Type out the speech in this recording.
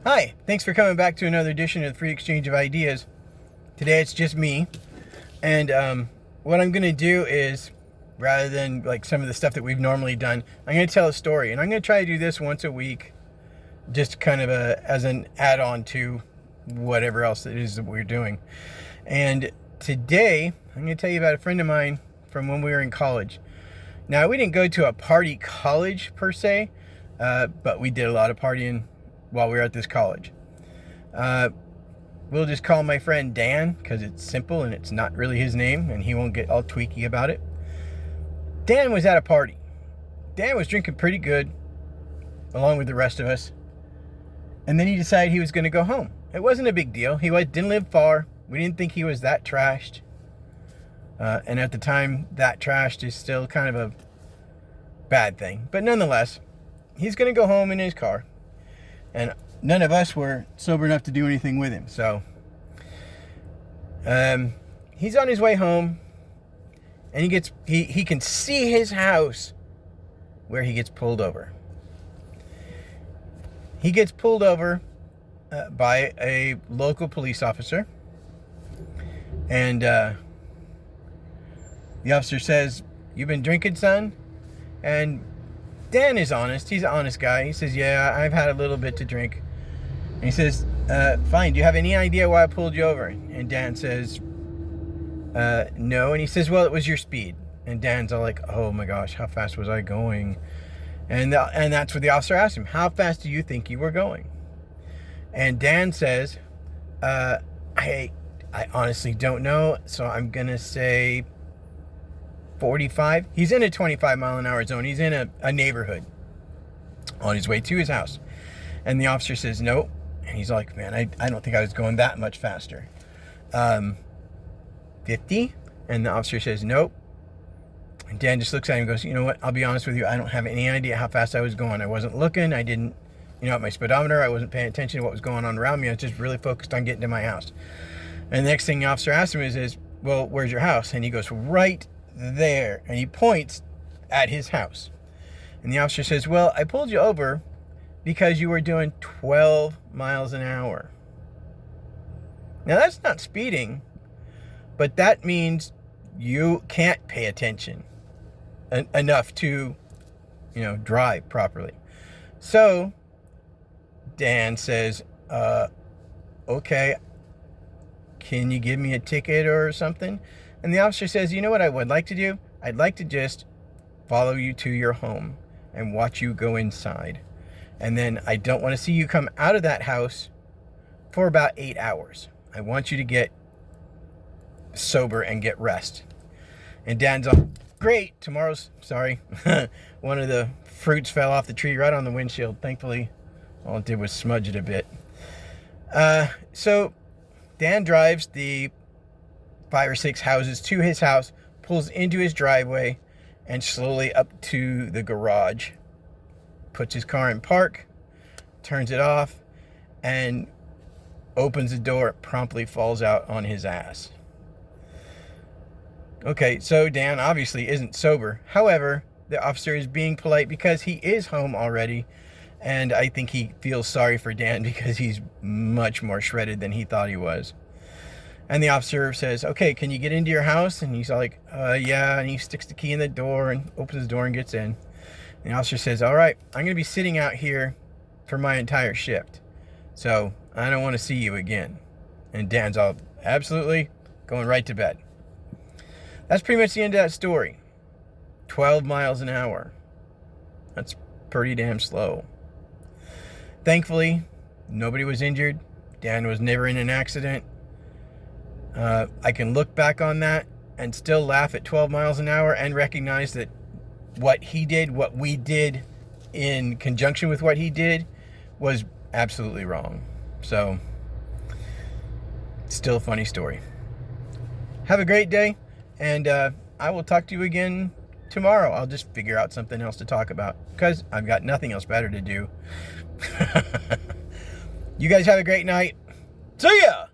Hi, thanks for coming back to another edition of the Free Exchange of Ideas. Today it's just me, and what I'm going to do is, rather than like some of the stuff that we've normally done, I'm going to tell a story, and I'm going to try to do this once a week, just kind of as an add-on to whatever else it is that we're doing. And today, I'm going to tell you about a friend of mine from when we were in college. Now, we didn't go to a party college per se, but we did a lot of partying while we were at this college. We'll just call my friend Dan because it's simple and it's not really his name and he won't get all tweaky about it. Dan was at a party. Dan was drinking pretty good along with the rest of us. And then he decided he was going to go home. It wasn't a big deal. He didn't live far. We didn't think he was that trashed. And at the time, that trashed is still kind of a bad thing. But nonetheless, he's going to go home in his car. And none of us were sober enough to do anything with him. So he's on his way home, and he can see his house where he gets pulled over. He gets pulled over by a local police officer, and the officer says, "You've been drinking, son?" And Dan is honest. He's an honest guy. He says, "Yeah, I've had a little bit to drink." And he says, "Fine. Do you have any idea why I pulled you over?" And Dan says, "No." And he says, "Well, it was your speed." And Dan's all like, "Oh my gosh, how fast was I going?" And that's what the officer asked him. "How fast do you think you were going?" And Dan says, I honestly don't know. So I'm going to say 45. He's in a 25-mile-an-hour zone. He's in a neighborhood on his way to his house. And the officer says, "No." And he's like, "Man, I don't think I was going that much faster." 50? And the officer says, "Nope." And Dan just looks at him and goes, "You know what? I'll be honest with you. I don't have any idea how fast I was going. I wasn't looking. I didn't, at my speedometer. I wasn't paying attention to what was going on around me. I was just really focused on getting to my house." And the next thing the officer asks him is, "Well, where's your house?" And he goes, "Right there." And he points at his house. And the officer says, "Well, I pulled you over because you were doing 12 miles an hour. Now, that's not speeding, but that means you can't pay attention enough to, drive properly." So Dan says, "Okay, can you give me a ticket or something?" And the officer says, "You know what I would like to do? I'd like to just follow you to your home and watch you go inside. And then I don't want to see you come out of that house for about 8 hours. I want you to get sober and get rest." And Dan's all, "Great, sorry, one of the fruits fell off the tree right on the windshield. Thankfully, all it did was smudge it a bit." So Dan drives the 5 or 6 houses to his house, pulls into his driveway, and slowly up to the garage. Puts his car in park, turns it off, and opens the door, promptly falls out on his ass. Okay, so Dan obviously isn't sober. However, the officer is being polite because he is home already, and I think he feels sorry for Dan because he's much more shredded than he thought he was. And the officer says, "Okay, can you get into your house?" And he's like, "Yeah." And he sticks the key in the door and opens the door and gets in. And the officer says, "All right, I'm going to be sitting out here for my entire shift, so I don't want to see you again." And Dan's all, "Absolutely," going right to bed. That's pretty much the end of that story. 12 miles an hour. That's pretty damn slow. Thankfully, nobody was injured. Dan was never in an accident. I can look back on that and still laugh at 12 miles an hour and recognize that what we did in conjunction with what he did was absolutely wrong. So, still a funny story. Have a great day, and I will talk to you again tomorrow. I'll just figure out something else to talk about because I've got nothing else better to do. You guys have a great night. See ya!